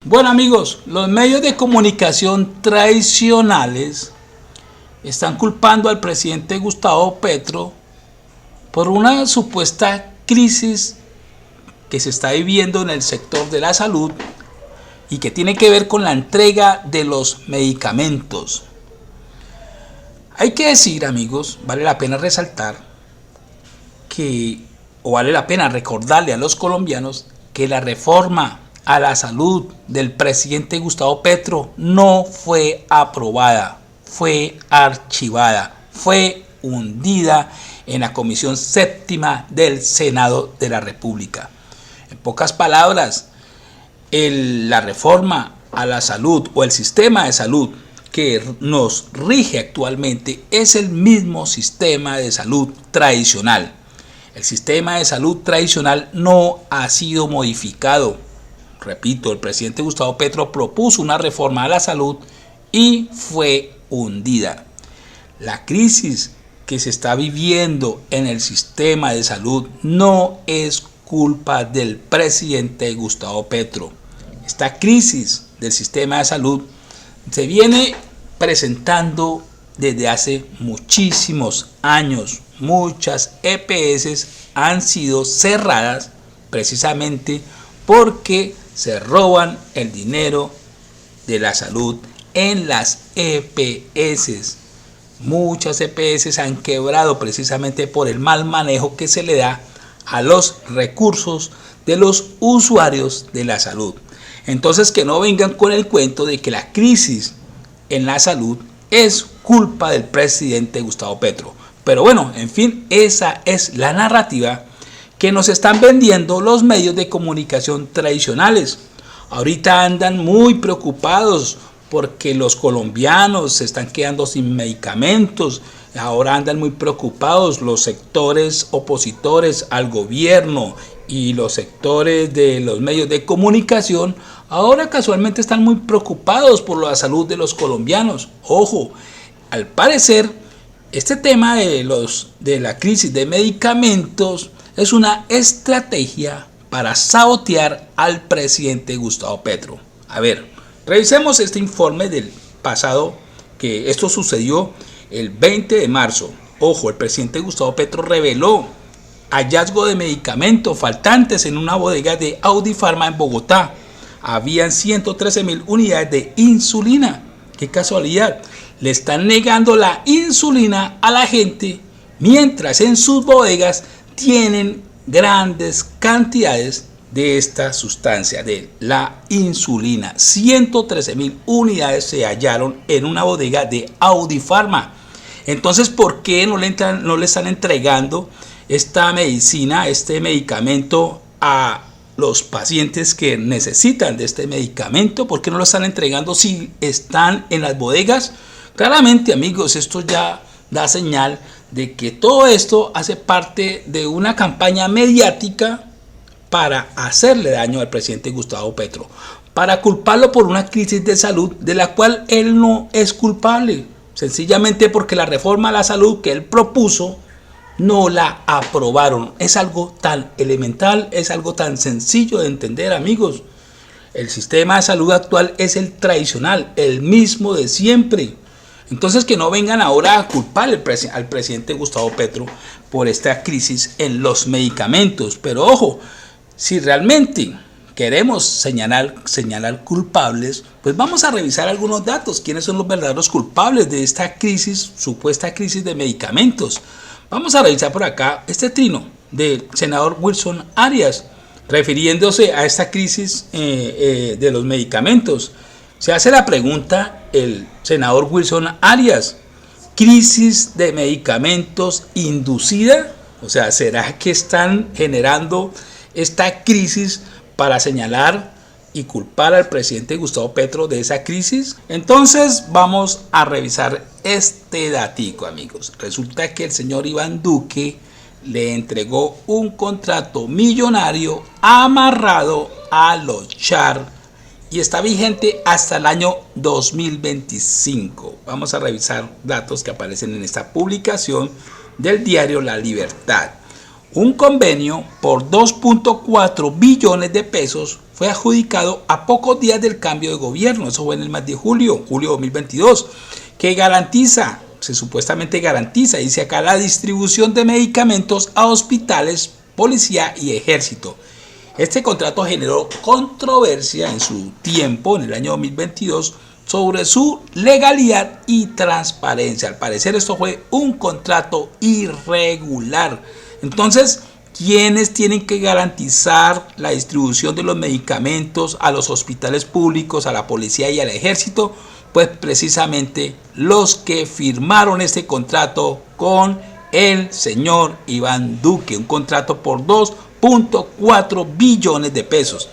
Bueno amigos, los medios de comunicación tradicionales están culpando al presidente Gustavo Petro por una supuesta crisis que se está viviendo en el sector de la salud y que tiene que ver con la entrega de los medicamentos. Hay que decir, amigos, vale la pena resaltar vale la pena recordarle a los colombianos que la reforma a la salud del presidente Gustavo Petro no fue aprobada, fue archivada, fue hundida en la Comisión Séptima del Senado de la República. En pocas palabras, la reforma a la salud o el sistema de salud que nos rige actualmente es el mismo sistema de salud tradicional. El sistema de salud tradicional no ha sido modificado. Repito, el presidente Gustavo Petro propuso una reforma a la salud y fue hundida. La crisis que se está viviendo en el sistema de salud no es culpa del presidente Gustavo Petro. Esta crisis del sistema de salud se viene presentando desde hace muchísimos años. Muchas EPS han sido cerradas precisamente porque se roban el dinero de la salud en las EPS. Muchas EPS han quebrado precisamente por el mal manejo que se le da a los recursos de los usuarios de la salud. Entonces, que no vengan con el cuento de que la crisis en la salud es culpa del presidente Gustavo Petro. Pero bueno, en fin, esa es la narrativa que nos están vendiendo los medios de comunicación tradicionales. Ahorita andan muy preocupados porque los colombianos se están quedando sin medicamentos. Ahora andan muy preocupados los sectores opositores al gobierno y los sectores de los medios de comunicación. Ahora casualmente están muy preocupados por la salud de los colombianos. Ojo, al parecer este tema de la crisis de medicamentos es una estrategia para sabotear al presidente Gustavo Petro. A ver, revisemos este informe del pasado, que esto sucedió el 20 de marzo. Ojo, el presidente Gustavo Petro reveló hallazgo de medicamentos faltantes en una bodega de Audifarma en Bogotá. Habían 113.000 unidades de insulina. ¡Qué casualidad! Le están negando la insulina a la gente, mientras en sus bodegas tienen grandes cantidades de esta sustancia, de la insulina. 113.000 unidades se hallaron en una bodega de Audifarma. Entonces, ¿por qué no le están entregando esta medicina, este medicamento a los pacientes que necesitan de este medicamento? ¿Por qué no lo están entregando si están en las bodegas? Claramente, amigos, esto ya da señal de que todo esto hace parte de una campaña mediática para hacerle daño al presidente Gustavo Petro, para culparlo por una crisis de salud de la cual él no es culpable, sencillamente porque la reforma a la salud que él propuso no la aprobaron. Es algo tan elemental, es algo tan sencillo de entender, amigos. El sistema de salud actual es el tradicional, el mismo de siempre. Entonces, que no vengan ahora a culpar al presidente Gustavo Petro por esta crisis en los medicamentos. Pero ojo, si realmente queremos señalar culpables, pues vamos a revisar algunos datos. ¿Quiénes son los verdaderos culpables de esta crisis, supuesta crisis de medicamentos? Vamos a revisar por acá este trino del senador Wilson Arias, refiriéndose a esta crisis de los medicamentos. Se hace la pregunta el senador Wilson Arias: ¿crisis de medicamentos inducida? O sea, ¿será que están generando esta crisis para señalar y culpar al presidente Gustavo Petro de esa crisis? Entonces vamos a revisar este datico, amigos. Resulta que el señor Iván Duque le entregó un contrato millonario amarrado a los char y está vigente hasta el año 2025. Vamos a revisar datos que aparecen en esta publicación del diario La Libertad. Un convenio por 2.4 billones de pesos fue adjudicado a pocos días del cambio de gobierno, eso fue en el mes de julio de 2022, que garantiza, supuestamente garantiza, dice acá, la distribución de medicamentos a hospitales, policía y ejército. Este contrato generó controversia en su tiempo, en el año 2022, sobre su legalidad y transparencia. Al parecer esto fue un contrato irregular. Entonces, ¿quiénes tienen que garantizar la distribución de los medicamentos a los hospitales públicos, a la policía y al ejército? Pues precisamente los que firmaron este contrato con el señor Iván Duque, un contrato por 2.4 billones de pesos.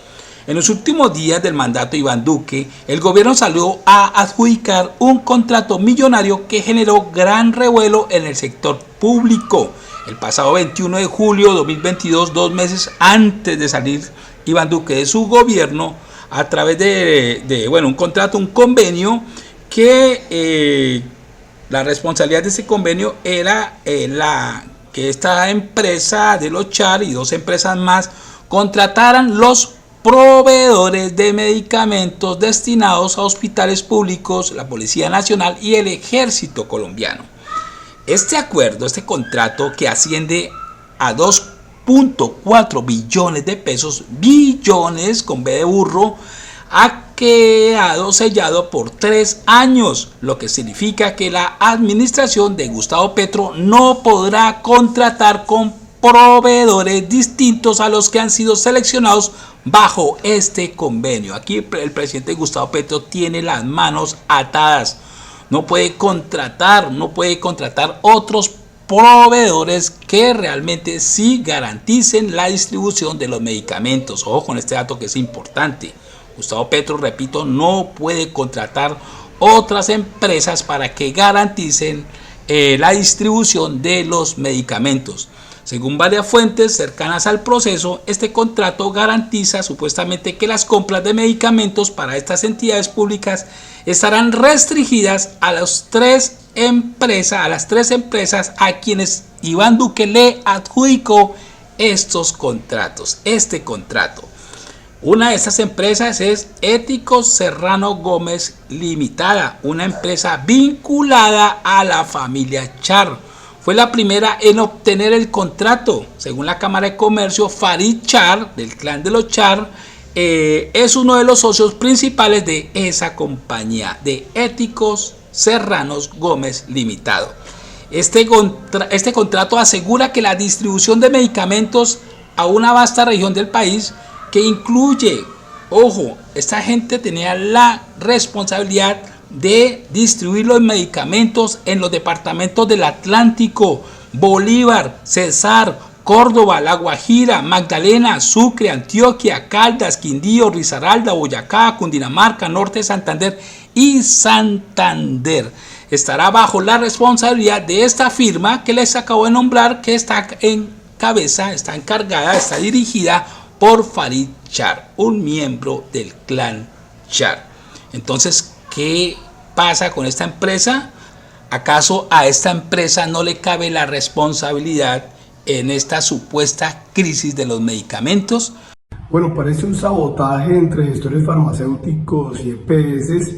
En los últimos días del mandato de Iván Duque, el gobierno salió a adjudicar un contrato millonario que generó gran revuelo en el sector público. El pasado 21 de julio de 2022, 2 meses antes de salir Iván Duque de su gobierno, a través de un contrato, un convenio, que la responsabilidad de ese convenio era que esta empresa de los Char y 2 empresas más contrataran los proveedores de medicamentos destinados a hospitales públicos, la Policía Nacional y el Ejército colombiano. Este acuerdo, este contrato que asciende a 2.4 billones de pesos, billones con B de burro, ha quedado sellado por 3 años, lo que significa que la administración de Gustavo Petro no podrá contratar con proveedores distintos a los que han sido seleccionados bajo este convenio. Aquí el presidente Gustavo Petro tiene las manos atadas. No puede contratar otros proveedores que realmente sí garanticen la distribución de los medicamentos. Ojo con este dato que es importante. Gustavo Petro, repito, no puede contratar otras empresas para que garanticen la distribución de los medicamentos. Según varias fuentes cercanas al proceso, este contrato garantiza supuestamente que las compras de medicamentos para estas entidades públicas estarán restringidas a las tres empresas a quienes Iván Duque le adjudicó estos contratos, este contrato. Una de estas empresas es Éticos Serrano Gómez Limitada, una empresa vinculada a la familia Char. Fue la primera en obtener el contrato. Según la Cámara de Comercio, Farid Char, del clan de los Char, es uno de los socios principales de esa compañía, de Éticos Serranos Gómez Limitado. Este contrato asegura que la distribución de medicamentos a una vasta región del país, que incluye, ojo, esta gente tenía la responsabilidad de distribuir los medicamentos en los departamentos del Atlántico, Bolívar, Cesar, Córdoba, La Guajira, Magdalena, Sucre, Antioquia, Caldas, Quindío, Risaralda, Boyacá, Cundinamarca, Norte de Santander y Santander. Estará bajo la responsabilidad de esta firma que les acabo de nombrar, que está encargada, está dirigida por Farid Char, un miembro del clan Char. Entonces, ¿qué pasa con esta empresa? ¿Acaso a esta empresa no le cabe la responsabilidad en esta supuesta crisis de los medicamentos? Bueno, parece un sabotaje entre gestores farmacéuticos y EPS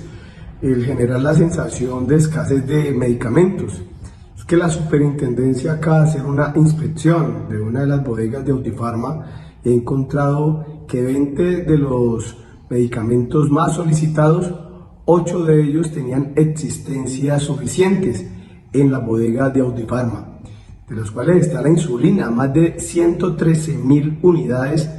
el generar la sensación de escasez de medicamentos. Es que la superintendencia acaba de hacer una inspección de una de las bodegas de Autifarma y ha encontrado que 20 de los medicamentos más solicitados, 8 de ellos tenían existencias suficientes en la bodega de Autifarma, de los cuales está la insulina, más de 113.000 unidades,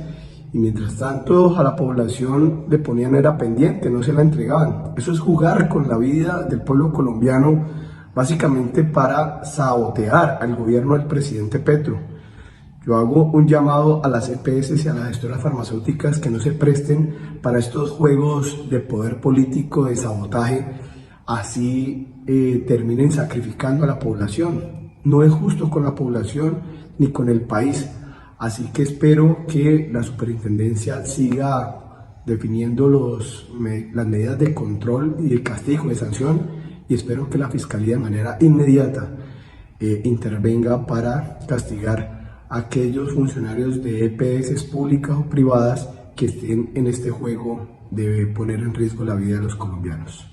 y mientras tanto a la población le ponían era pendiente, no se la entregaban. Eso es jugar con la vida del pueblo colombiano, básicamente para sabotear al gobierno del presidente Petro. Yo hago un llamado a las EPS y a las gestoras farmacéuticas que no se presten para estos juegos de poder político, de sabotaje, así terminen sacrificando a la población. No es justo con la población ni con el país, así que espero que la superintendencia siga definiendo las medidas de control y de castigo, de sanción, y espero que la Fiscalía de manera inmediata intervenga para castigar aquellos funcionarios de EPS públicas o privadas que estén en este juego de poner en riesgo la vida de los colombianos.